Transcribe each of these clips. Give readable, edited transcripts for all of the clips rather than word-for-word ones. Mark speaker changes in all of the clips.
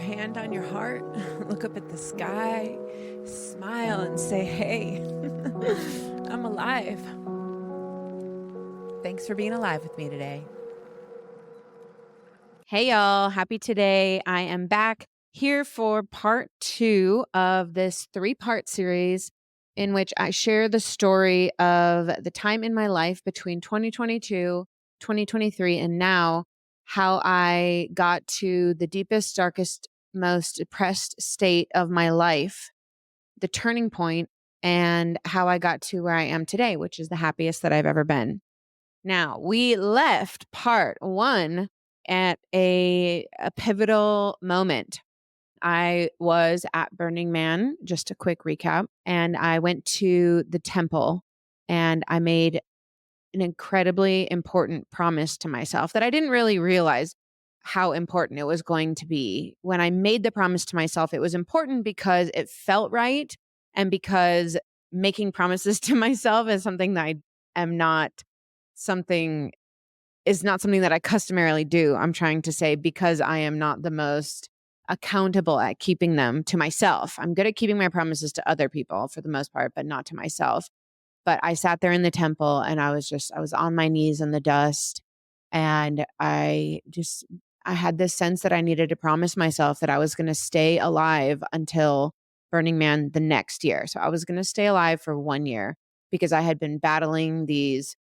Speaker 1: hand on your heart, look up at the sky, smile, and say, hey, I'm alive. Thanks for being alive with me today. Hey, y'all. Happy today. I am back here for part 2 of this 3-part series in which I share the story of the time in my life between 2022, 2023, and now, how I got to the deepest, darkest, most depressed state of my life, the turning point, and how I got to where I am today, which is the happiest that I've ever been. Now, we left part 1 at a pivotal moment. I was at Burning Man, just a quick recap, and I went to the temple and I made an incredibly important promise to myself that I didn't really realize how important it was going to be. When I made the promise to myself, it was important because it felt right and because making promises to myself is something that I am not something is not something that I customarily do. I'm trying to say because I am not the most accountable at keeping them to myself. I'm good at keeping my promises to other people for the most part, but not to myself. But I sat there in the temple and I was on my knees in the dust. And I had this sense that I needed to promise myself that I was going to stay alive until Burning Man the next year. So I was going to stay alive for 1 year because I had been battling these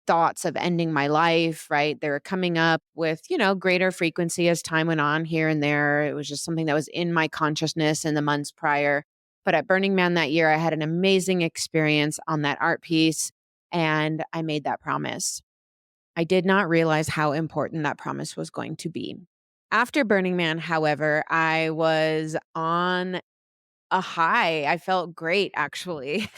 Speaker 1: thoughts of ending my life, right? They were coming up with, greater frequency as time went on here and there. It was just something that was in my consciousness in the months prior. But at Burning Man that year, I had an amazing experience on that art piece and I made that promise. I did not realize how important that promise was going to be. After Burning Man, however, I was on a high. I felt great, actually.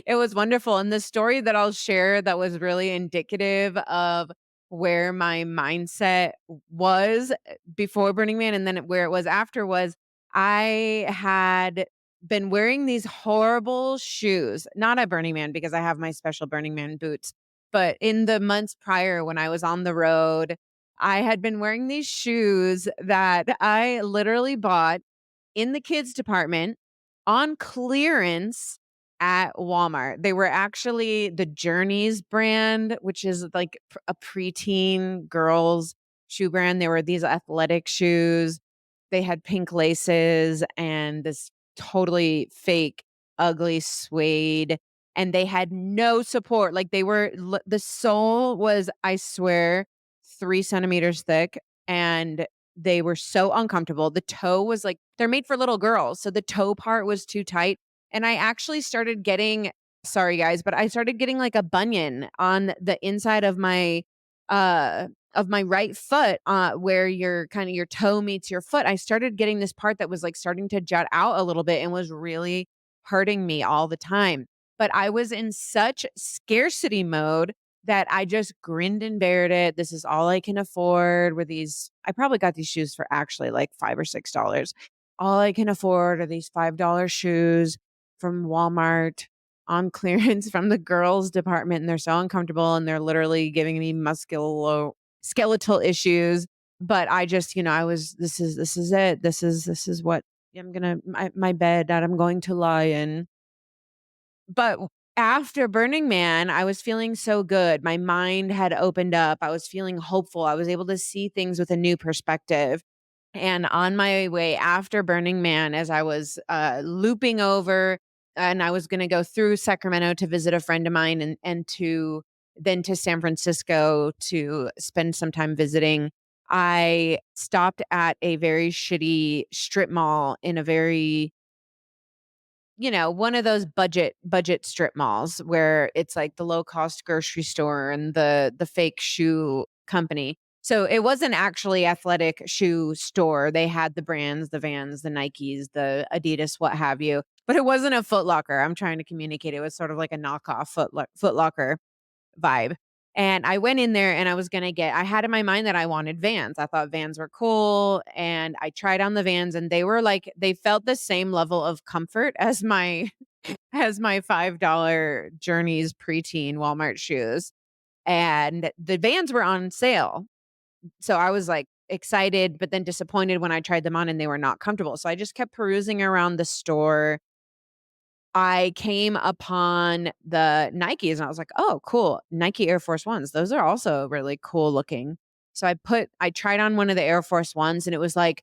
Speaker 1: It was wonderful. And the story that I'll share that was really indicative of where my mindset was before Burning Man and then where it was after was I had been wearing these horrible shoes, not at Burning Man because I have my special Burning Man boots, but in the months prior when I was on the road, I had been wearing these shoes that I literally bought in the kids department on clearance at Walmart. They were actually the Journeys brand, which is like a preteen girls shoe brand. They were these athletic shoes. They had pink laces and this totally fake, ugly suede. And they had no support. Like the sole was, I swear, 3 centimeters thick. And they were so uncomfortable. The toe was like, they're made for little girls. So the toe part was too tight. And I actually started getting, sorry guys, but I started getting like a bunion on the inside of my right foot, where your toe meets your foot. I started getting this part that was like starting to jut out a little bit and was really hurting me all the time. But I was in such scarcity mode that I just grinned and bared it. This is all I can afford. I probably got these shoes for actually like $5 or $6. All I can afford are these $5 shoes from Walmart on clearance from the girls department. And they're so uncomfortable and they're literally giving me skeletal issues. But I just, this is it. This is what my bed that I'm going to lie in. But after Burning Man, I was feeling so good. My mind had opened up. I was feeling hopeful. I was able to see things with a new perspective. And on my way after Burning Man, as I was looping over and I was going to go through Sacramento to visit a friend of mine and then to San Francisco to spend some time visiting, I stopped at a very shitty strip mall in a very one of those budget strip malls where it's like the low cost grocery store and the fake shoe company. So it wasn't actually athletic shoe store. They had the brands, the Vans, the Nikes, the Adidas, what have you. But it wasn't a Foot Locker. I'm trying to communicate. It was sort of like a knockoff Foot Locker vibe. And I went in there and I had in my mind that I wanted Vans. I thought Vans were cool. And I tried on the Vans and they felt the same level of comfort as my $5 Journeys preteen Walmart shoes. And the Vans were on sale. So I was like, excited, but then disappointed when I tried them on and they were not comfortable. So I just kept perusing around the store. I came upon the Nikes and I was like, "Oh, cool. Nike Air Force Ones. Those are also really cool looking." So I tried on one of the Air Force Ones and it was like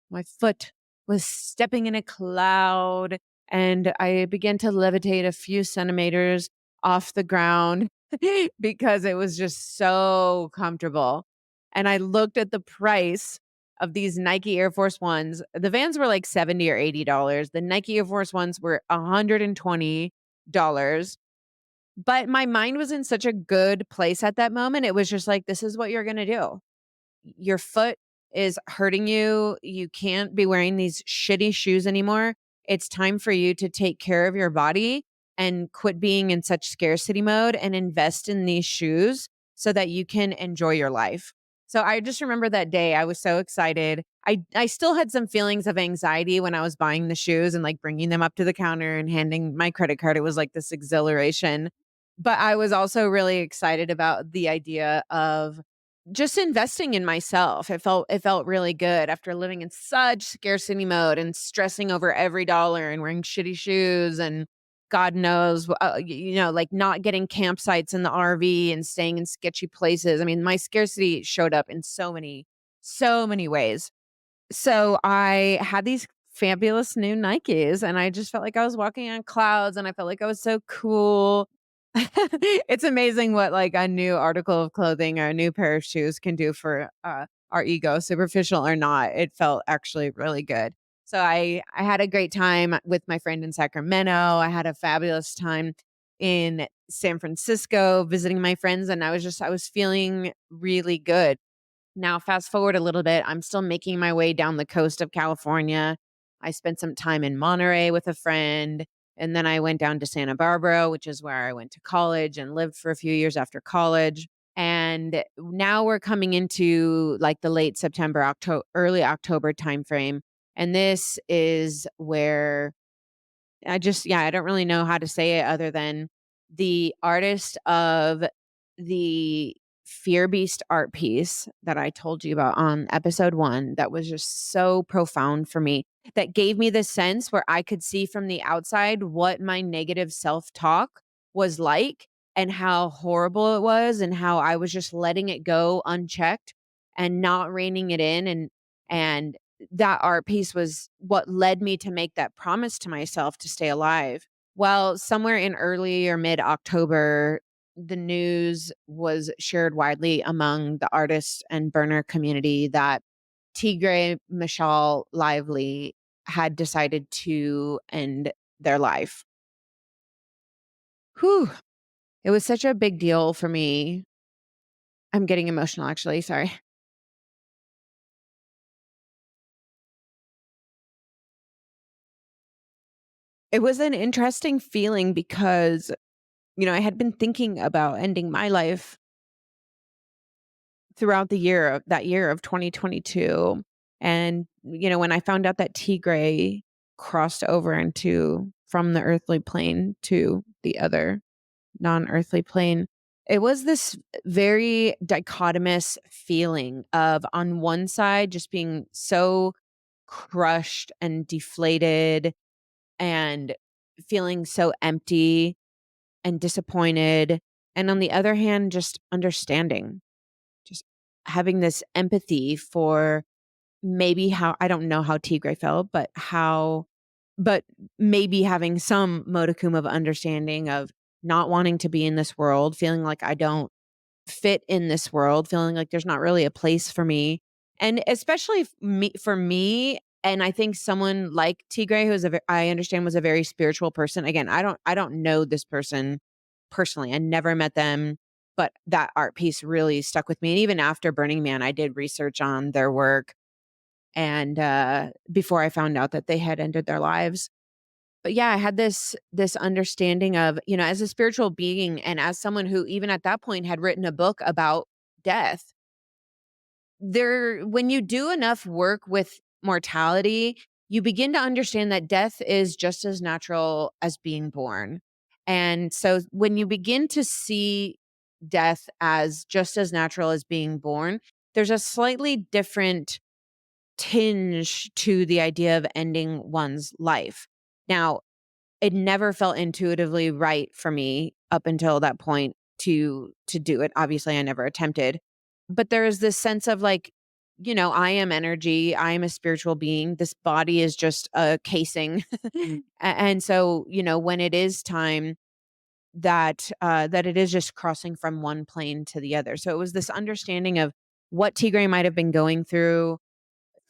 Speaker 1: my foot was stepping in a cloud and I began to levitate a few centimeters off the ground because it was just so comfortable. And I looked at the price of these Nike Air Force Ones. The Vans were like 70 or $80. The Nike Air Force Ones were $120. But my mind was in such a good place at that moment. It was just like, this is what you're going to do. Your foot is hurting you. You can't be wearing these shitty shoes anymore. It's time for you to take care of your body and quit being in such scarcity mode and invest in these shoes so that you can enjoy your life. So I just remember that day. I was so excited. I still had some feelings of anxiety when I was buying the shoes and like bringing them up to the counter and handing my credit card. It was like this exhilaration. But I was also really excited about the idea of just investing in myself. It felt really good after living in such scarcity mode and stressing over every dollar and wearing shitty shoes and God knows, like not getting campsites in the RV and staying in sketchy places. I mean, my scarcity showed up in so many ways. So I had these fabulous new Nikes and I just felt like I was walking on clouds and I felt like I was so cool. It's amazing what like a new article of clothing or a new pair of shoes can do for our ego, superficial or not. It felt actually really good. So I had a great time with my friend in Sacramento. I had a fabulous time in San Francisco visiting my friends and I was feeling really good. Now, fast forward a little bit, I'm still making my way down the coast of California. I spent some time in Monterey with a friend, and then I went down to Santa Barbara, which is where I went to college and lived for a few years after college. And now we're coming into like the late September, October, early October timeframe. And this is where I don't really know how to say it other than the artist of the Fear Beast art piece that I told you about on episode 1 that was just so profound for me, that gave me this sense where I could see from the outside what my negative self-talk was like and how horrible it was and how I was just letting it go unchecked and not reining it in and that art piece was what led me to make that promise to myself to stay alive. Well, somewhere in early or mid October, the news was shared widely among the artist and burner community that Tigray Michal Lively had decided to end their life. Whew. It was such a big deal for me. I'm getting emotional, actually. Sorry. It was an interesting feeling because I had been thinking about ending my life throughout that year of 2022. And, when I found out that Tigray crossed over into from the earthly plane to the other non-earthly plane, it was this very dichotomous feeling of on one side just being so crushed and deflated and feeling so empty and disappointed. And on the other hand, just understanding, just having this empathy for maybe how I don't know how Tigray felt, but maybe having some modicum of understanding of not wanting to be in this world, feeling like I don't fit in this world, feeling like there's not really a place for me. And especially for me, and I think someone like Tigray, who is I understand was a very spiritual person. Again, I don't know this person personally. I never met them, but that art piece really stuck with me. And even after Burning Man, I did research on their work and before I found out that they had ended their lives. But yeah, I had this understanding of, as a spiritual being and as someone who even at that point had written a book about death, when you do enough work with mortality, you begin to understand that death is just as natural as being born. And so when you begin to see death as just as natural as being born, there's a slightly different tinge to the idea of ending one's life. Now, it never felt intuitively right for me up until that point to do it. Obviously, I never attempted. But there is this sense of like, I am energy, I am a spiritual being. This body is just a casing. And so, when it is time that it is just crossing from one plane to the other. So it was this understanding of what Tigray might have been going through,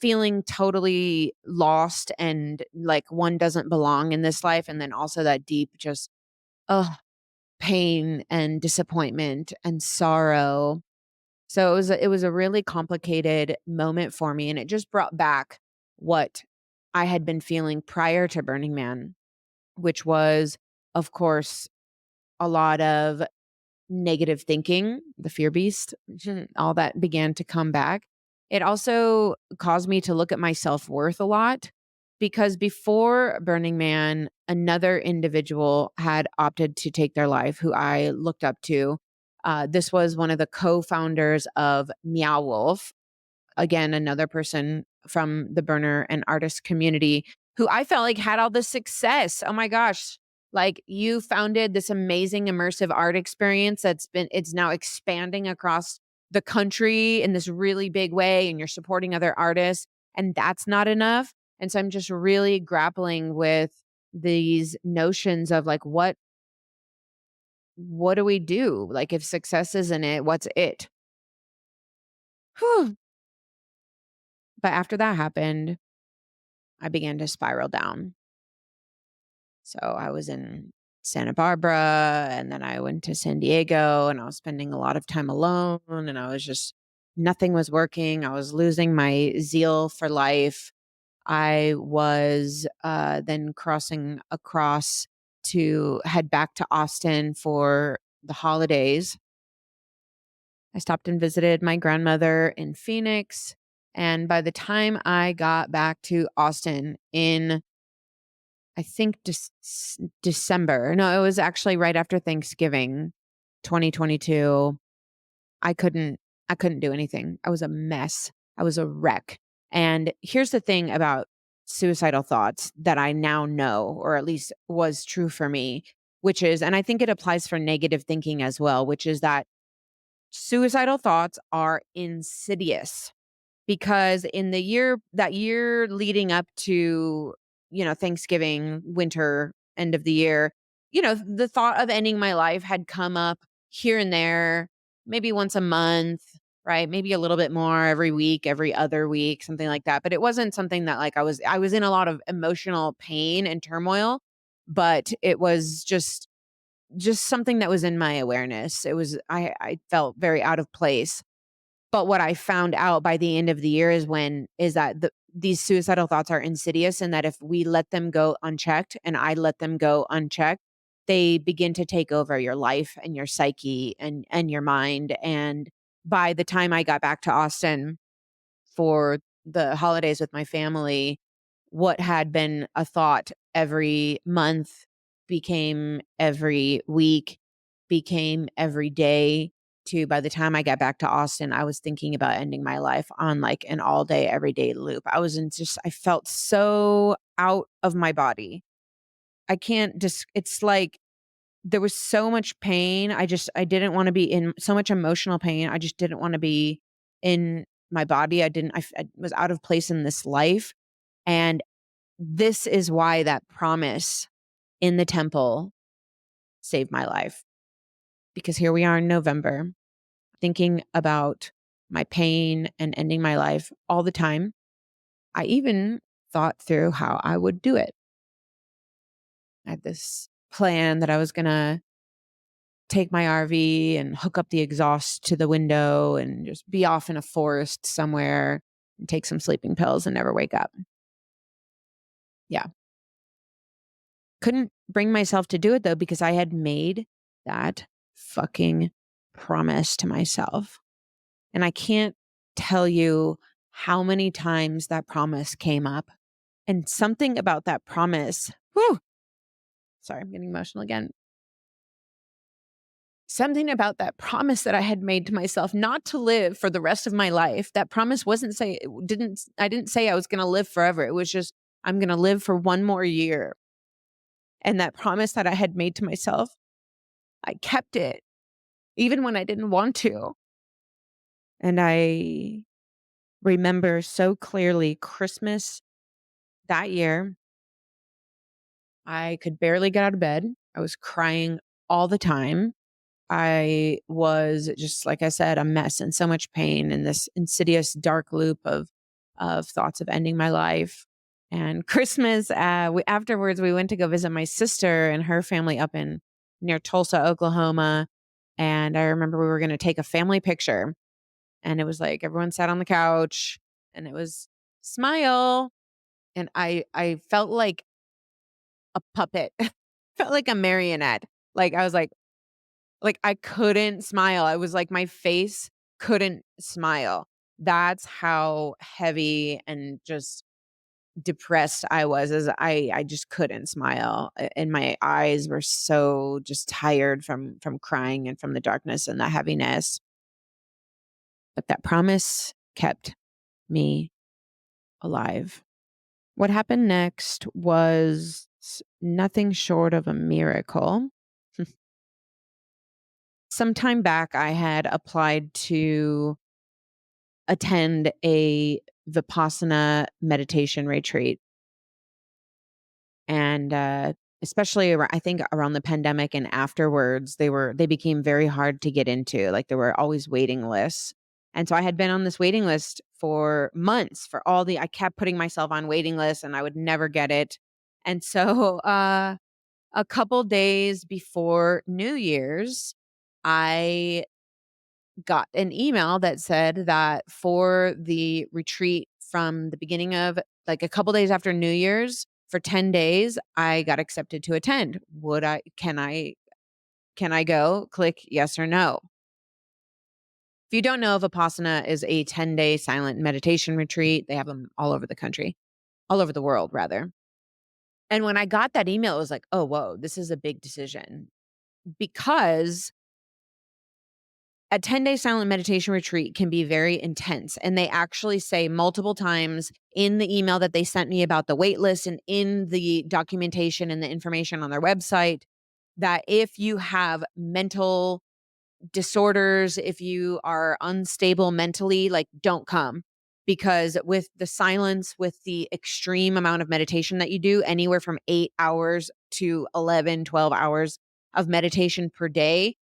Speaker 1: feeling totally lost and like one doesn't belong in this life. And then also that deep, just, oh, pain and disappointment and sorrow. So it was a really complicated moment for me. And it just brought back what I had been feeling prior to Burning Man, which was, of course, a lot of negative thinking, the fear beast, all that began to come back. It also caused me to look at my self-worth a lot because before Burning Man, another individual had opted to take their life who I looked up to. This was one of the co-founders of Meow Wolf, again, another person from the burner and artist community who I felt like had all the success. Oh my gosh. Like you founded this amazing immersive art experience it's now expanding across the country in this really big way, and you're supporting other artists, and that's not enough. And so I'm just really grappling with these notions of like, what do we do? Like if success isn't it, what's it? Whew. But after that happened, I began to spiral down. So I was in Santa Barbara and then I went to San Diego and I was spending a lot of time alone and I was just, nothing was working. I was losing my zeal for life. I was then crossing across to head back to Austin for the holidays. I stopped and visited my grandmother in Phoenix. And by the time I got back to Austin in I think December. No, it was actually right after Thanksgiving, 2022. I couldn't I couldn't do anything. I was a mess. I was a wreck. And here's the thing about suicidal thoughts that I now know, or at least was true for me, which is, and I think it applies for negative thinking as well, which is that suicidal thoughts are insidious because in that year leading up to, Thanksgiving, winter, end of the year, the thought of ending my life had come up here and there, maybe once a month, right? Maybe a little bit more every week, every other week, something like that. But it wasn't something that like I was in a lot of emotional pain and turmoil, but it was just something that was in my awareness. It was I felt very out of place. But what I found out by the end of the year is that these suicidal thoughts are insidious and that if we let them go unchecked and I let them go unchecked, they begin to take over your life and your psyche and your mind. And by the time I got back to Austin for the holidays with my family, what had been a thought every month became every week, became every day. To by the time I got back to Austin, I was thinking about ending my life on like an all day, everyday loop. I felt so out of my body. I can't just, it's like there was so much pain. I didn't want to be in so much emotional pain. I just didn't want to be in my body. I was out of place in this life. And this is why that promise in the temple saved my life. Because here we are in November, thinking about my pain and ending my life all the time. I even thought through how I would do it. I had this plan that I was going to take my RV and hook up the exhaust to the window and just be off in a forest somewhere and take some sleeping pills and never wake up. Yeah. Couldn't bring myself to do it though, because I had made that fucking promise to myself. And I can't tell you how many times that promise came up. And something about that promise, whoo, sorry, I'm getting emotional again. something about that promise that I had made to myself not to live for the rest of my life. That promise I didn't say I was going to live forever. It was just, I'm going to live for one more year. And that promise that I had made to myself, I kept it even when I didn't want to. And I remember so clearly Christmas that year. I could barely get out of bed. I was crying all the time. I was just, like I said, a mess and so much pain in this insidious dark loop of thoughts of ending my life. And Christmas, afterwards, we went to go visit my sister and her family up in near Tulsa, Oklahoma. And I remember we were going to take a family picture, and it was like everyone sat on the couch, and it was smile, and I felt like a puppet, felt like a marionette. Like I was like I couldn't smile. I was like my face couldn't smile. That's how heavy and just depressed I was, as I just couldn't smile. And my eyes were so just tired from crying and from the darkness and the heaviness. But that promise kept me alive. What happened next was nothing short of a miracle. Some time back, I had applied to attend a Vipassana meditation retreat. And especially I think around the pandemic and afterwards, they became very hard to get into. Like there were always waiting lists. And so I had been on this waiting list for months for I kept putting myself on waiting lists and I would never get it. And so a couple days before New Year's, I got an email that said that for the retreat from the beginning of like a couple days after New Year's for 10 days, I got accepted to attend. Can I go? Click yes or no. If you don't know, Vipassana is a 10-day silent meditation retreat. They have them all over the country, all over the world, rather. And when I got that email, it was like, oh, whoa, this is a big decision, because a 10-day silent meditation retreat can be very intense. And they actually say multiple times in the email that they sent me about the wait list and in the documentation and the information on their website that if you have mental disorders, if you are unstable mentally, like don't come. Because with the silence, with the extreme amount of meditation that you do, anywhere from 8 hours to 11, 12 hours of meditation per day,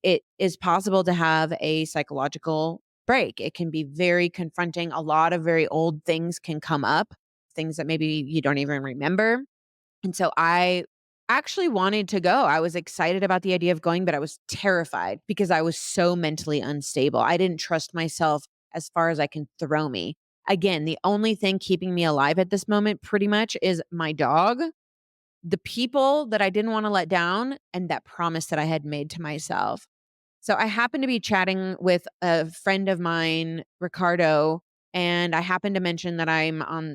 Speaker 1: it is possible to have a psychological break. It can be very confronting. A lot of very old things can come up, things that maybe you don't even remember. And so I actually wanted to go. I was excited about the idea of going, but I was terrified because I was so mentally unstable. I didn't trust myself as far as I can throw me. Again, the only thing keeping me alive at this moment pretty much is my dog, the people that I didn't want to let down, and that promise that I had made to myself. So I happened to be chatting with a friend of mine, Ricardo, and I happened to mention that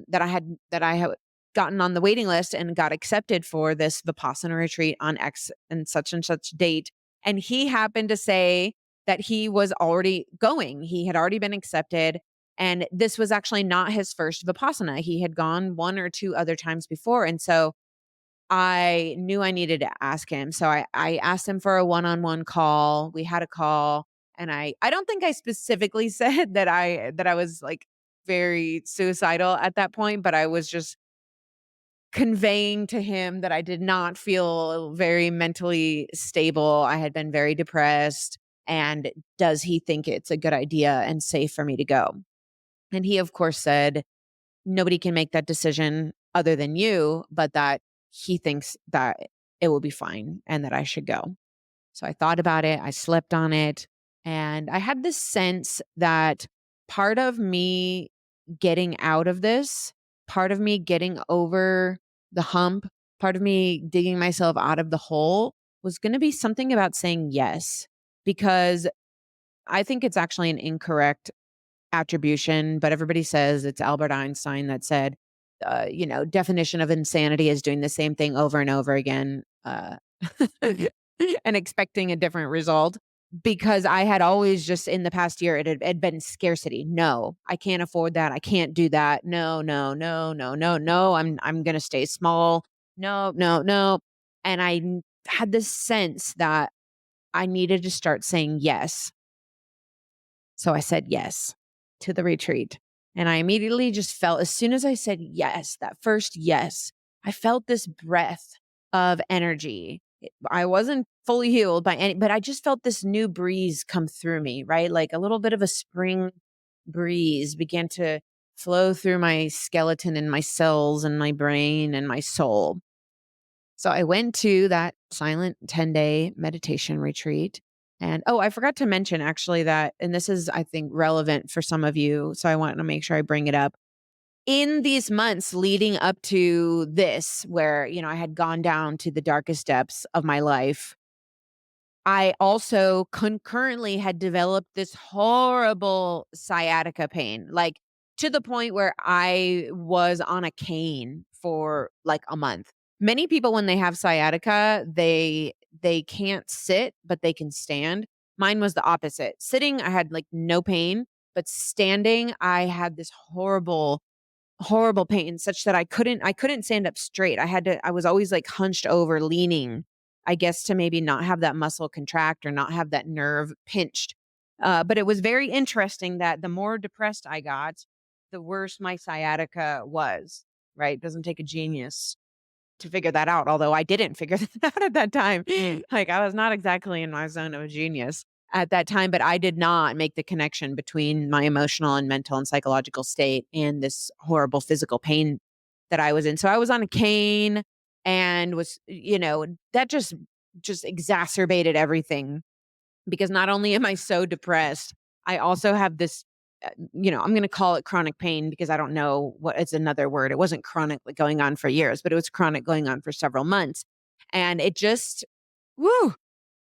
Speaker 1: that I had gotten on the waiting list and got accepted for this Vipassana retreat on X and such date. And he happened to say that he was already going. He had already been accepted. And this was actually not his first Vipassana. He had gone one or two other times before. And so I knew I needed to ask him. So I asked him for a one-on-one call. We had a call, and I don't think I specifically said that I was like very suicidal at that point, but I was just conveying to him that I did not feel very mentally stable. I had been very depressed, and does he think it's a good idea and safe for me to go? And he of course said, nobody can make that decision other than you, but that he thinks that it will be fine and that I should go. So I thought about it, I slept on it, and I had this sense that part of me getting out of this, part of me getting over the hump, part of me digging myself out of the hole was going to be something about saying yes, because I think it's actually an incorrect attribution, but everybody says it's Albert Einstein that said, definition of insanity is doing the same thing over and over again. and expecting a different result because I had always just in the past year, it had been scarcity. No, I can't afford that. I can't do that. No, no, no, no, no, no. I'm going to stay small. No, no, no. And had this sense that I needed to start saying yes. So I said yes to the retreat. And I immediately just felt, as soon as I said yes, that first yes, I felt this breath of energy. I wasn't fully healed by any, but I just felt this new breeze come through me, right? Like a little bit of a spring breeze began to flow through my skeleton and my cells and my brain and my soul. So I went to that silent 10-day meditation retreat. And I forgot to mention actually that, and this is, I think, relevant for some of you. So I want to make sure I bring it up. In these months leading up to this, where, I had gone down to the darkest depths of my life, I also concurrently had developed this horrible sciatica pain, like to the point where I was on a cane for like a month. Many people when they have sciatica, they can't sit, but they can stand. Mine was the opposite. Sitting, I had like no pain, but standing, I had this horrible pain such that I couldn't stand up straight. I was always like hunched over, leaning, I guess, to maybe not have that muscle contract or not have that nerve pinched. But it was very interesting that the more depressed I got, the worse my sciatica was, right? Doesn't take a genius to figure that out, although I didn't figure that out at that time. Like I was not exactly in my zone of genius at that time, but I did not make the connection between my emotional and mental and psychological state and this horrible physical pain that I was in. So I was on a cane and that just exacerbated everything because not only am I so depressed, I also have this, I'm going to call it chronic pain because I don't know what it's another word. It wasn't chronic like going on for years, but it was chronic going on for several months. And it just, woo,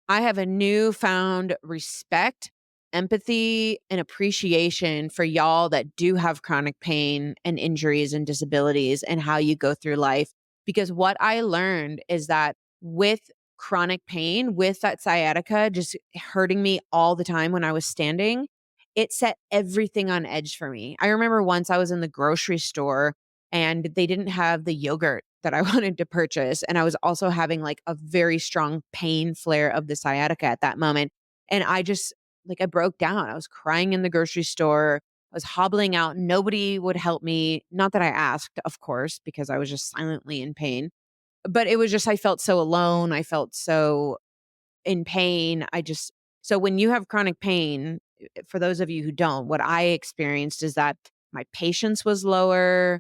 Speaker 1: I have a newfound respect, empathy, and appreciation for y'all that do have chronic pain and injuries and disabilities and how you go through life. Because what I learned is that with chronic pain, with that sciatica just hurting me all the time when I was standing, it set everything on edge for me. I remember once I was in the grocery store and they didn't have the yogurt that I wanted to purchase. And I was also having like a very strong pain flare of the sciatica at that moment. And I broke down. I was crying in the grocery store. I was hobbling out. Nobody would help me. Not that I asked, of course, because I was just silently in pain. But it was just, I felt so alone. I felt so in pain. So when you have chronic pain, for those of you who don't, what I experienced is that my patience was lower.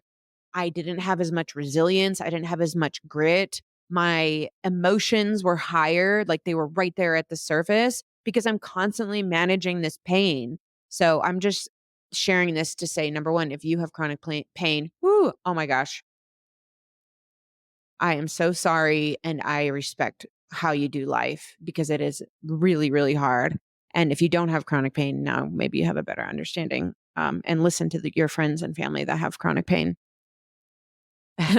Speaker 1: I didn't have as much resilience. I didn't have as much grit. My emotions were higher, like they were right there at the surface because I'm constantly managing this pain. So I'm just sharing this to say, number one, if you have chronic pain, whoo, oh my gosh, I am so sorry. And I respect how you do life because it is really, really hard. And if you don't have chronic pain now, maybe you have a better understanding. And listen to your friends and family that have chronic pain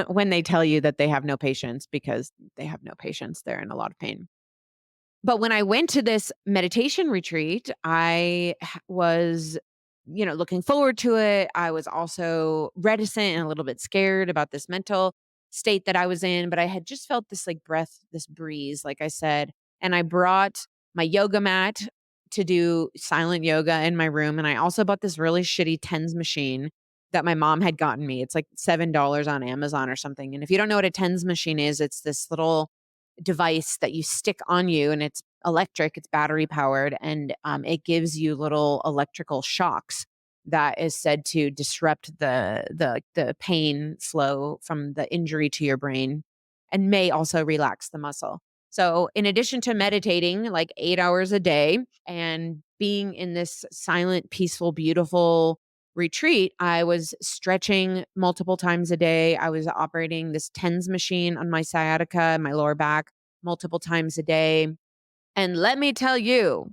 Speaker 1: when they tell you that they have no patience because they have no patience. They're in a lot of pain. But when I went to this meditation retreat, was, looking forward to it. I was also reticent and a little bit scared about this mental state that I was in, but I had just felt this like breath, this breeze, like I said. And I brought my yoga mat to do silent yoga in my room. And I also bought this really shitty TENS machine that my mom had gotten me. It's like $7 on Amazon or something. And if you don't know what a TENS machine is, it's this little device that you stick on you and it's electric, it's battery powered, and it gives you little electrical shocks that is said to disrupt the pain flow from the injury to your brain and may also relax the muscle. So in addition to meditating like 8 hours a day and being in this silent, peaceful, beautiful retreat, I was stretching multiple times a day. I was operating this TENS machine on my sciatica and my lower back multiple times a day. And let me tell you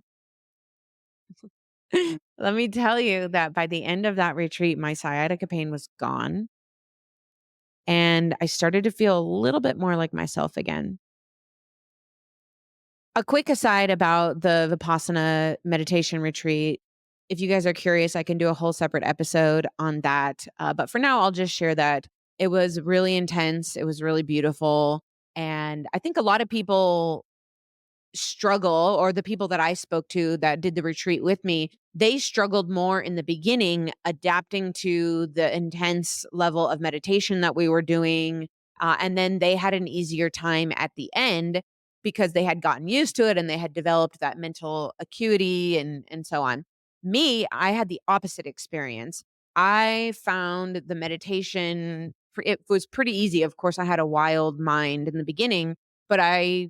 Speaker 1: that by the end of that retreat, my sciatica pain was gone. And I started to feel a little bit more like myself again. A quick aside about the Vipassana meditation retreat. If you guys are curious, I can do a whole separate episode on that. But for now, I'll just share that it was really intense. It was really beautiful. And I think a lot of people struggle, or the people that I spoke to that did the retreat with me, they struggled more in the beginning adapting to the intense level of meditation that we were doing. And then they had an easier time at the end because they had gotten used to it and they had developed that mental acuity and so on. Me, I had the opposite experience. I found the meditation, it was pretty easy. Of course, I had a wild mind in the beginning, but I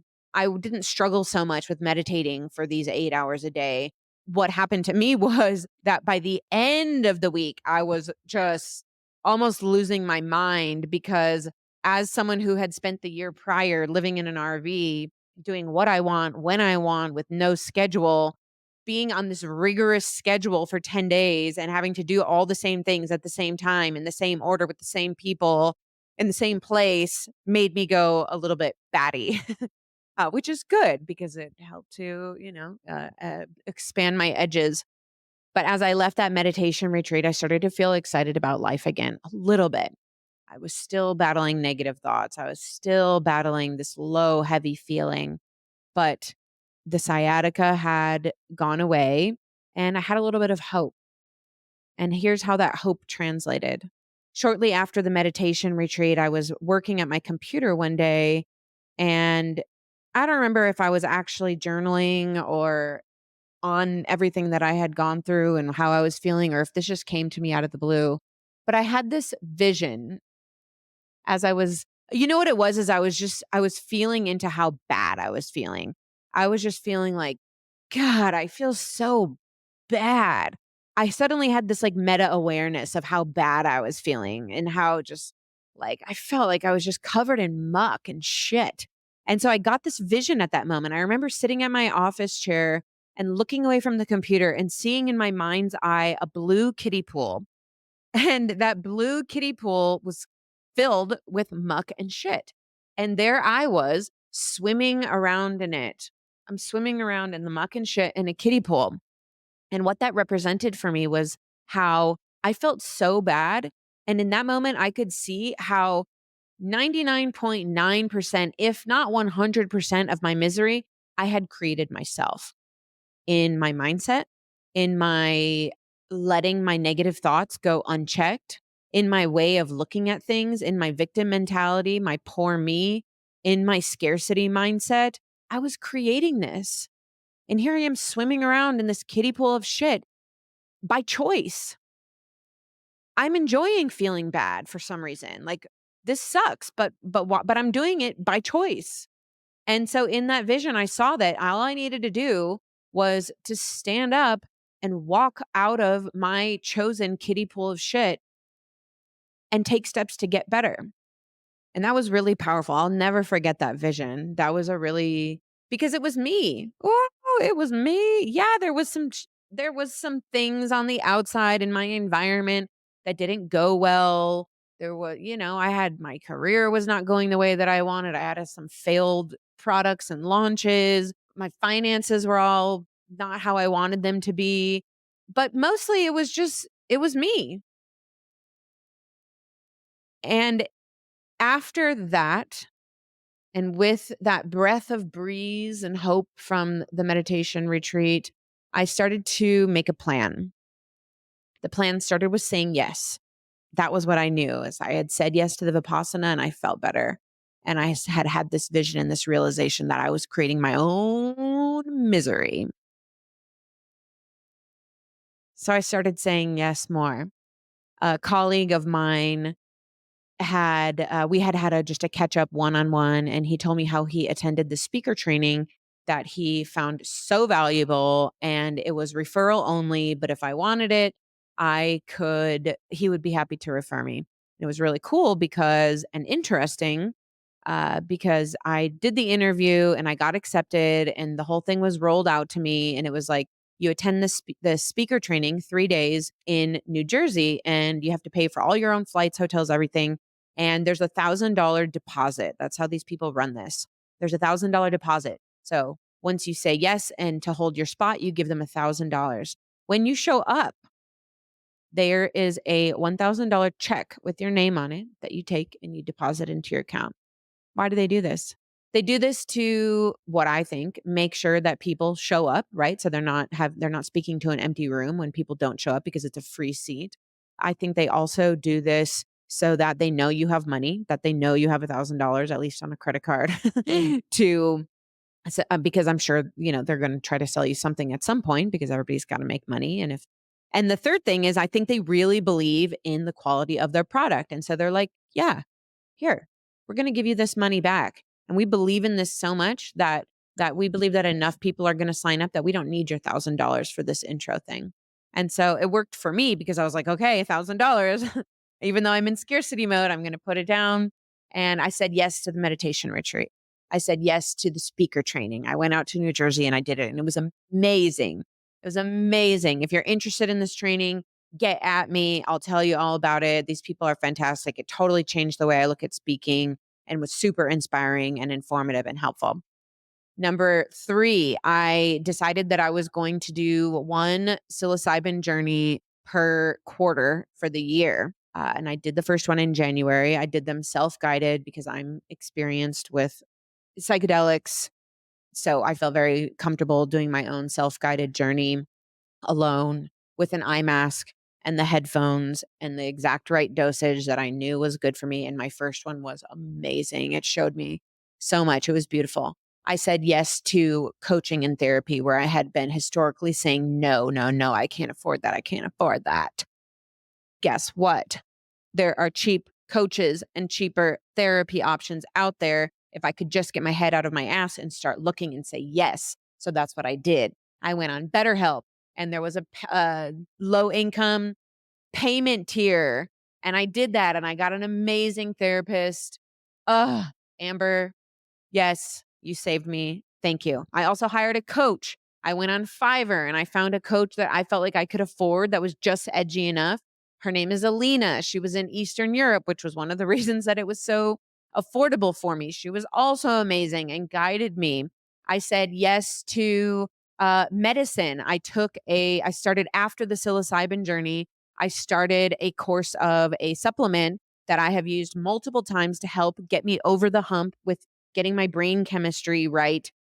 Speaker 1: didn't struggle so much with meditating for these 8 hours a day. What happened to me was that by the end of the week, I was just almost losing my mind because as someone who had spent the year prior living in an RV, doing what I want, when I want, with no schedule, being on this rigorous schedule for 10 days and having to do all the same things at the same time in the same order with the same people in the same place made me go a little bit batty. Which is good because it helped to, expand my edges. But as I left that meditation retreat, I started to feel excited about life again a little bit. I was still battling negative thoughts. I was still battling this low, heavy feeling, but the sciatica had gone away and I had a little bit of hope. And here's how that hope translated. Shortly after the meditation retreat, I was working at my computer one day and I don't remember if I was actually journaling or on everything that I had gone through and how I was feeling, or if this just came to me out of the blue. But I had this vision as I was, you know what it was, is I was feeling into how bad I was feeling. I was just feeling like, God, I feel so bad. I suddenly had this like meta awareness of how bad I was feeling and how just like I felt like I was just covered in muck and shit. And so I got this vision at that moment. I remember sitting at my office chair and looking away from the computer and seeing in my mind's eye a blue kiddie pool. And that blue kiddie pool was filled with muck and shit. And there I was swimming around in it. I'm swimming around in the muck and shit in a kiddie pool. And what that represented for me was how I felt so bad. And in that moment, I could see how 99.9%, if not 100% of my misery, I had created myself in my mindset, in my letting my negative thoughts go unchecked, in my way of looking at things, in my victim mentality, my poor me, in my scarcity mindset. I was creating this. And here I am swimming around in this kiddie pool of shit by choice. I'm enjoying feeling bad for some reason. Like this sucks, but I'm doing it by choice. And so in that vision, I saw that all I needed to do was to stand up and walk out of my chosen kiddie pool of shit and take steps to get better. And that was really powerful. I'll never forget that vision. That was a really, because it was me. Oh, it was me. Yeah, there was some things on the outside in my environment that didn't go well. There was, I had my career was not going the way that I wanted. I had some failed products and launches. My finances were all not how I wanted them to be. But mostly it was me. And after that, and with that breath of breeze and hope from the meditation retreat, I started to make a plan. The plan started with saying yes. That was what I knew, as I had said yes to the Vipassana and I felt better. And I had had this vision and this realization that I was creating my own misery. So I started saying yes more. A colleague of mine we had just a catch up one-on-one, and he told me how he attended the speaker training that he found so valuable, and it was referral only, but if I wanted it, he would be happy to refer me. It was really cool and interesting, because I did the interview and I got accepted and the whole thing was rolled out to me. And it was like, you attend the speaker training 3 days in New Jersey and you have to pay for all your own flights, hotels, everything. And there's $1,000 deposit. That's how these people run this. There's $1,000 deposit. So Once you say yes and to hold your spot, you give them $1,000. When you show up, there is a $1,000 check with your name on it that you take and you deposit into your account. Why do they do this? They do this to, what I think, make sure that people show up, right? So they're not speaking to an empty room when people don't show up because it's a free seat. I think they also do this so that they know you have money, that they know you have $1,000 at least on a credit card to because I'm sure, they're going to try to sell you something at some point because everybody's got to make money. And the third thing is I think they really believe in the quality of their product. And so they're like, yeah, here, we're going to give you this money back. And we believe in this so much that we believe that enough people are going to sign up that we don't need your $1,000 for this intro thing. And so it worked for me because I was like, okay, $1,000, even though I'm in scarcity mode, I'm going to put it down. And I said yes to the meditation retreat. I said yes to the speaker training. I went out to New Jersey and I did it. And it was amazing. It was amazing. If you're interested in this training, get at me. I'll tell you all about it. These people are fantastic. It totally changed the way I look at speaking and was super inspiring and informative and helpful. Number 3, I decided that I was going to do one psilocybin journey per quarter for the year. And I did the first one in January. I did them self-guided because I'm experienced with psychedelics. So I felt very comfortable doing my own self-guided journey alone with an eye mask and the headphones and the exact right dosage that I knew was good for me. And my first one was amazing. It showed me so much. It was beautiful. I said yes to coaching and therapy where I had been historically saying, no, no, no, I can't afford that. I can't afford that. Guess what? There are cheap coaches and cheaper therapy options out there if I could just get my head out of my ass and start looking and say yes. So that's what I did. I went on BetterHelp and there was a low income payment tier. And I did that and I got an amazing therapist. Amber, yes, you saved me. Thank you. I also hired a coach. I went on Fiverr and I found a coach that I felt like I could afford that was just edgy enough. Her name is Alina. She was in Eastern Europe, which was one of the reasons that it was so affordable for me. She was also amazing and guided me. I said yes to medicine. I started after the psilocybin journey. I started a course of a supplement that I have used multiple times to help get me over the hump with getting my brain chemistry right,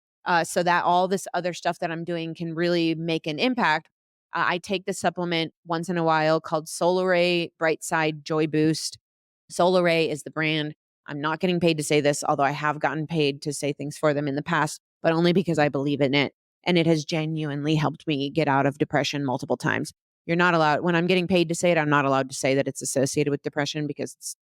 Speaker 1: so that all this other stuff that I'm doing can really make an impact. I take the supplement once in a while called Solaray Brightside Joy Boost. Solaray is the brand. I'm not getting paid to say this, although I have gotten paid to say things for them in the past, but only because I believe in it. And it has genuinely helped me get out of depression multiple times. You're not allowed, when I'm getting paid to say it, I'm not allowed to say that it's associated with depression because it's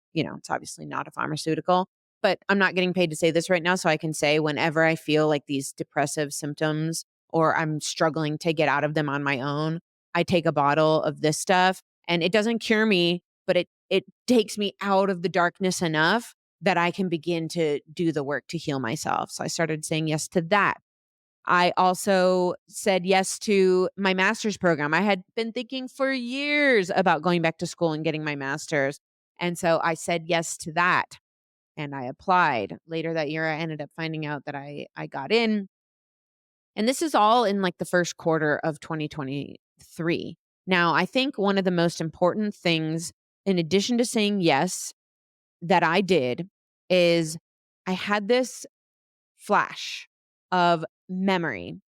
Speaker 1: obviously not a pharmaceutical. But I'm not getting paid to say this right now. So I can say whenever I feel like these depressive symptoms or I'm struggling to get out of them on my own, I take a bottle of this stuff and it doesn't cure me, but it takes me out of the darkness enough that I can begin to do the work to heal myself. So I started saying yes to that. I also said yes to my master's program. I had been thinking for years about going back to school and getting my master's. And so I said yes to that. And I applied. Later that year, I ended up finding out that I got in. And this is all in like the first quarter of 2023. Now, I think one of the most important things, in addition to saying yes, that I did is I had this flash of memory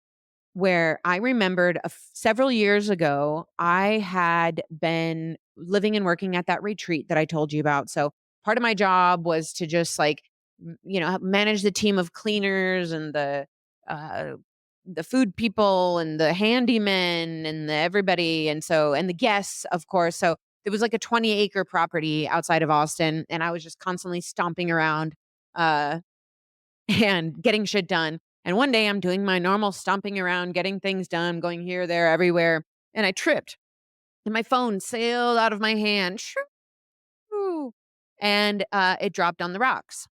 Speaker 1: where I remembered several years ago, I had been living and working at that retreat that I told you about. So part of my job was to just manage the team of cleaners and the food people and the handymen and everybody. And the guests, of course. So it was like a 20-acre property outside of Austin. And I was just constantly stomping around, and getting shit done. And one day I'm doing my normal stomping around, getting things done, going here, there, everywhere. And I tripped and my phone sailed out of my hand. Shoo, and it dropped on the rocks.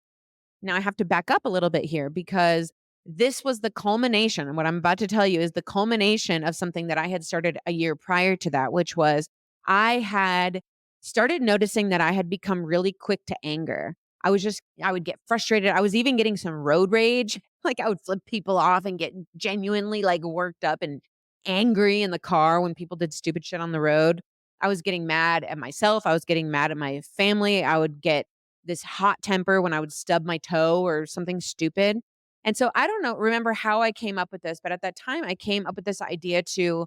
Speaker 1: Now I have to back up a little bit here because this was the culmination. And what I'm about to tell you is the culmination of something that I had started a year prior to that, which was I had started noticing that I had become really quick to anger. I would get frustrated. I was even getting some road rage Like I would flip people off and get genuinely like worked up and angry in the car when people did stupid shit on the road. I was getting mad at myself. I was getting mad at my family. I would get this hot temper when I would stub my toe or something stupid. And so I don't know, remember how I came up with this, but at that time I came up with this idea to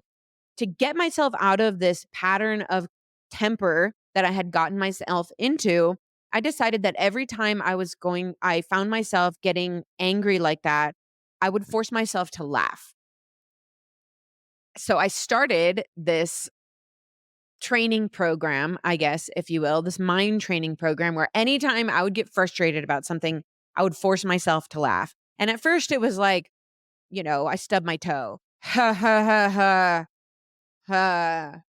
Speaker 1: get myself out of this pattern of temper that I had gotten myself into. I decided that every time I found myself getting angry like that, I would force myself to laugh. So I started this training program, I guess, if you will, this mind training program where anytime I would get frustrated about something, I would force myself to laugh. And at first it was like, I stubbed my toe. Ha ha ha ha ha.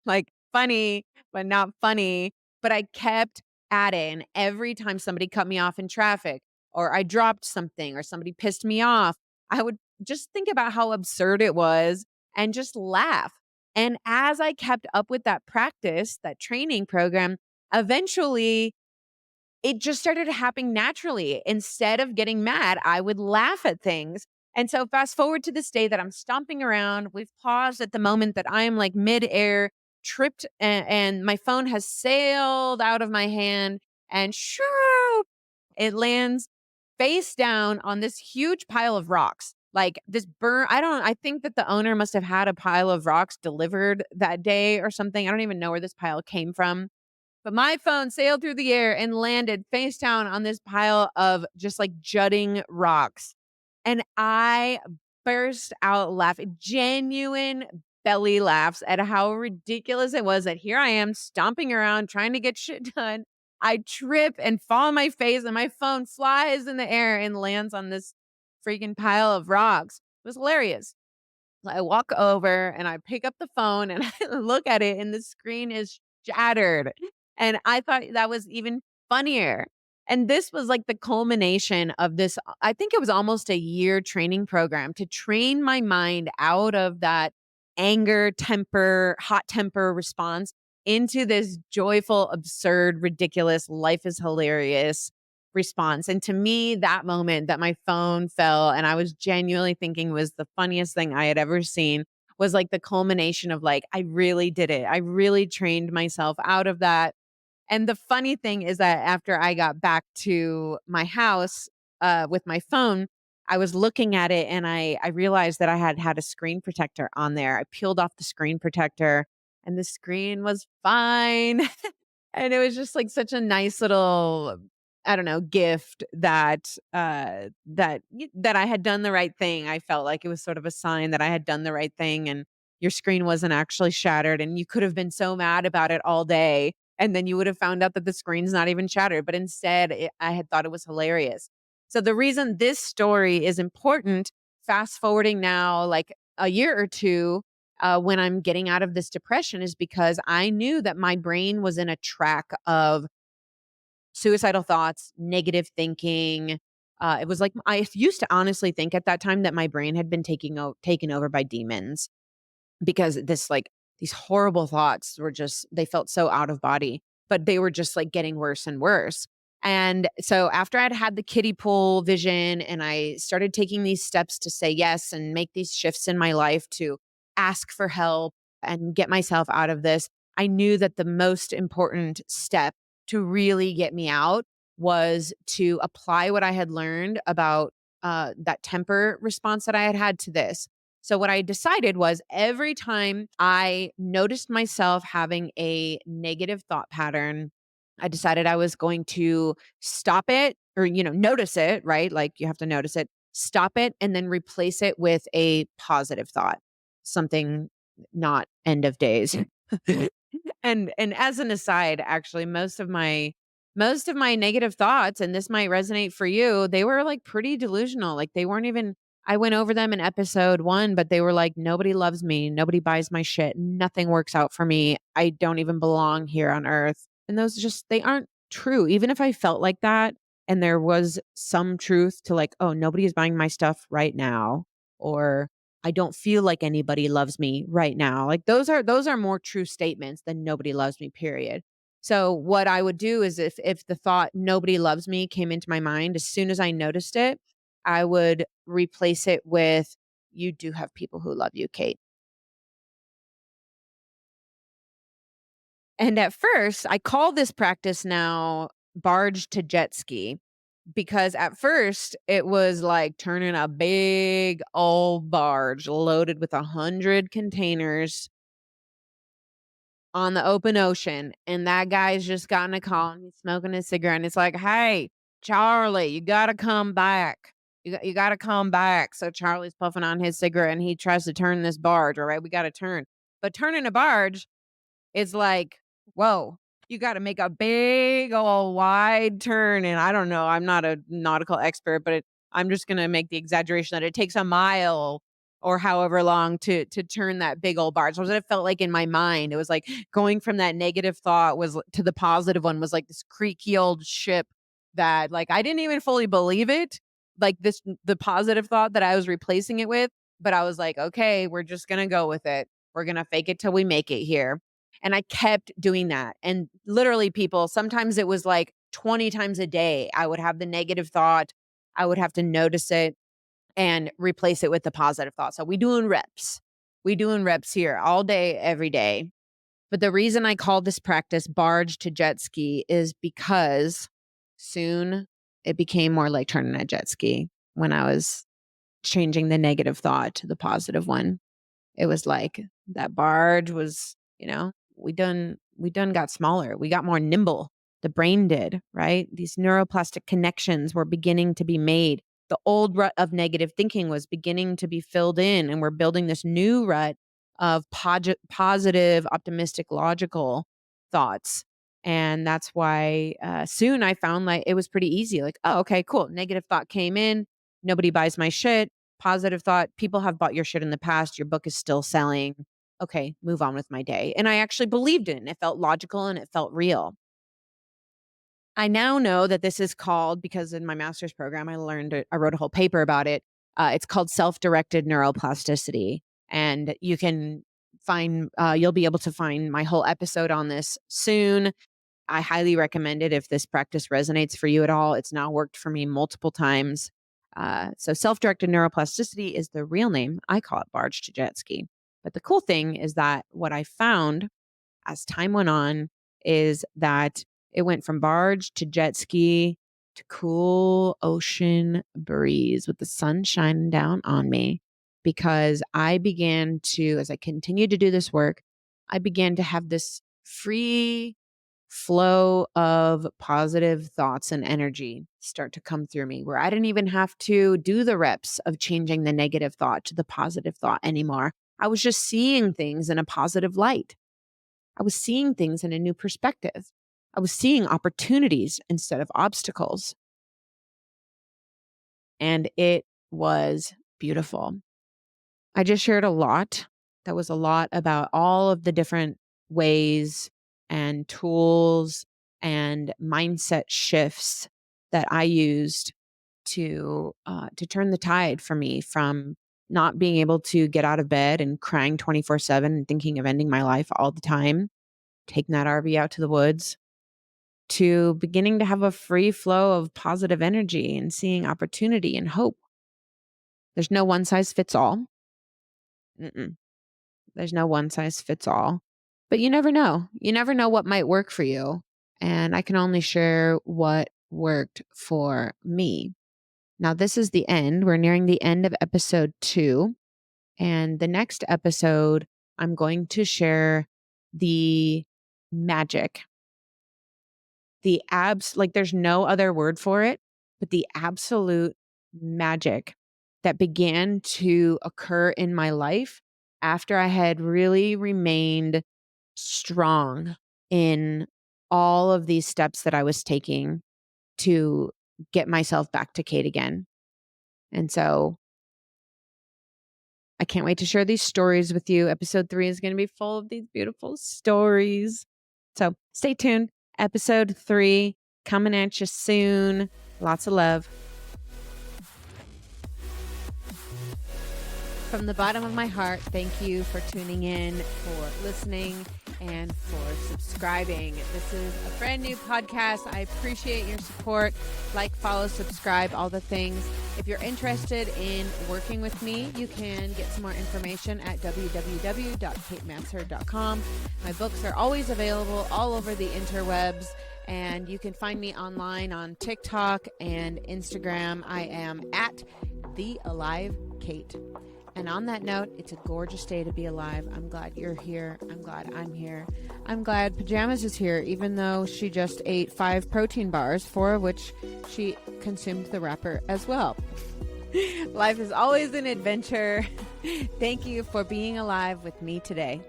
Speaker 1: Like funny, but not funny. But I kept at it. And every time somebody cut me off in traffic or I dropped something or somebody pissed me off, I would just think about how absurd it was and just laugh. And as I kept up with that practice, that training program, eventually it just started happening naturally. Instead of getting mad, I would laugh at things. And so fast forward to this day that I'm stomping around. We've paused at the moment that I am like midair, tripped, and my phone has sailed out of my hand and shoo, it lands face down on this huge pile of rocks. Like this I think that the owner must have had a pile of rocks delivered that day or something. I don't even know where this pile came from. But my phone sailed through the air and landed face down on this pile of just like jutting rocks. And I burst out laughing, genuine belly laughs at how ridiculous it was that here I am stomping around trying to get shit done. I trip and fall on my face, and my phone flies in the air and lands on this freaking pile of rocks. It was hilarious. I walk over and I pick up the phone and I look at it, and the screen is shattered. And I thought that was even funnier. And this was like the culmination of this. I think it was almost a year training program to train my mind out of that anger, temper, hot temper response into this joyful, absurd, ridiculous, life is hilarious response. And to me, that moment that my phone fell and I was genuinely thinking was the funniest thing I had ever seen was like the culmination of like, I really did it. I really trained myself out of that. And the funny thing is that after I got back to my house with my phone, I was looking at it and I realized that I had had a screen protector on there. I peeled off the screen protector and the screen was fine. And it was just like such a nice little, I don't know, gift that I had done the right thing. I felt like it was sort of a sign that I had done the right thing and your screen wasn't actually shattered and you could have been so mad about it all day and then you would have found out that the screen's not even shattered, but instead I had thought it was hilarious. So the reason this story is important, fast forwarding now like a year or two, when I'm getting out of this depression is because I knew that my brain was in a track of suicidal thoughts, negative thinking. It was like I used to honestly think at that time that my brain had been taken over by demons because these horrible thoughts were just they felt so out of body, but they were just like getting worse and worse. And so after I'd had the kiddie pool vision and I started taking these steps to say yes and make these shifts in my life to ask for help and get myself out of this, I knew that the most important step to really get me out was to apply what I had learned about that temper response that I had had to this. So what I decided was every time I noticed myself having a negative thought pattern, I decided I was going to stop it or, notice it, right? Like you have to notice it, stop it, and then replace it with a positive thought, something not end of days. And as an aside, actually, most of my negative thoughts, and this might resonate for you, they were like pretty delusional. Like they weren't even I went over them in episode 1, but they were like, nobody loves me, nobody buys my shit, nothing works out for me. I don't even belong here on earth. And those just they aren't true. Even if I felt like that and there was some truth to like, oh, nobody is buying my stuff right now, or I don't feel like anybody loves me right now. Like those are more true statements than nobody loves me, period. So what I would do is if the thought nobody loves me came into my mind, as soon as I noticed it, I would replace it with, you do have people who love you, Kate. And at first, I call this practice now barge to jet ski, because at first it was like turning a big old barge loaded with 100 containers on the open ocean. And that guy's just gotten a call and he's smoking a cigarette. And it's like, hey, Charlie, you got to come back. You got to come back. So Charlie's puffing on his cigarette and he tries to turn this barge. All right, we got to turn. But turning a barge, it's like, whoa, you got to make a big old wide turn. And I don't know, I'm not a nautical expert, but I'm just going to make the exaggeration that it takes a mile or however long to turn that big old barge. That's what it felt like in my mind. It was like going from that negative thought was to the positive one was like this creaky old ship that, like, I didn't even fully believe it. Like the positive thought that I was replacing it with, but I was like, okay, we're just going to go with it. We're going to fake it till we make it here. And I kept doing that. And literally, people, sometimes it was like 20 times a day, I would have the negative thought. I would have to notice it and replace it with the positive thought. So we doing reps. We doing reps here all day, every day. But the reason I call this practice barge to jet ski is because soon it became more like turning a jet ski when I was changing the negative thought to the positive one. It was like that barge was, we done got smaller. We got more nimble. The brain did, right? These neuroplastic connections were beginning to be made. The old rut of negative thinking was beginning to be filled in, and we're building this new rut of positive, optimistic, logical thoughts. And that's why soon I found like it was pretty easy. Like, oh, okay, cool. Negative thought came in. Nobody buys my shit. Positive thought, people have bought your shit in the past. Your book is still selling. Okay, move on with my day. And I actually believed it. And it felt logical and it felt real. I now know that this is called, because in my master's program, I wrote a whole paper about it. It's called self-directed neuroplasticity. And you can you'll be able to find my whole episode on this soon. I highly recommend it if this practice resonates for you at all. It's now worked for me multiple times. So self-directed neuroplasticity is the real name. I call it barge to jet ski. But the cool thing is that what I found as time went on is that it went from barge to jet ski to cool ocean breeze with the sun shining down on me, because I began to, as I continued to do this work, I began to have this free flow of positive thoughts and energy start to come through me, where I didn't even have to do the reps of changing the negative thought to the positive thought anymore. I was just seeing things in a positive light. I was seeing things in a new perspective. I was seeing opportunities instead of obstacles. And it was beautiful. I just shared a lot. That was a lot about all of the different ways and tools and mindset shifts that I used to turn the tide for me from not being able to get out of bed and crying 24/7 and thinking of ending my life all the time, taking that RV out to the woods, to beginning to have a free flow of positive energy and seeing opportunity and hope. There's no one size fits all. Mm-mm. There's no one size fits all. But you never know. You never know what might work for you. And I can only share what worked for me. Now, this is the end. We're nearing the end of episode 2. And the next episode, I'm going to share the magic. There's no other word for it, but the absolute magic that began to occur in my life after I had really remained strong in all of these steps that I was taking to get myself back to Kate again. And so I can't wait to share these stories with you. Episode 3 is going to be full of these beautiful stories. So stay tuned. Episode 3 coming at you soon. Lots of love. From the bottom of my heart, thank you for tuning in, for listening. and for subscribing. This is a brand new podcast. I appreciate your support. Like, follow, subscribe, all the things. If you're interested in working with me, you can get some more information at www.katemanser.com. My books are always available all over the interwebs, and you can find me online on TikTok and Instagram. I am at The Alive Kate. And on that note, it's a gorgeous day to be alive. I'm glad you're here. I'm glad I'm here. I'm glad Pajamas is here, even though she just ate 5 protein bars, 4 of which she consumed the wrapper as well. Life is always an adventure. Thank you for being alive with me today.